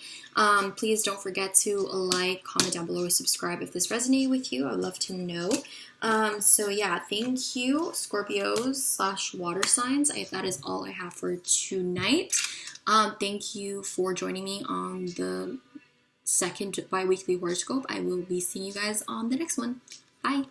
A: Please don't forget to like, comment down below, or subscribe if this resonated with you. I would love to know. So yeah, thank you, Scorpios / water signs. That is all I have for tonight. Thank you for joining me on the second bi-weekly horoscope. I will be seeing you guys on the next one. Bye.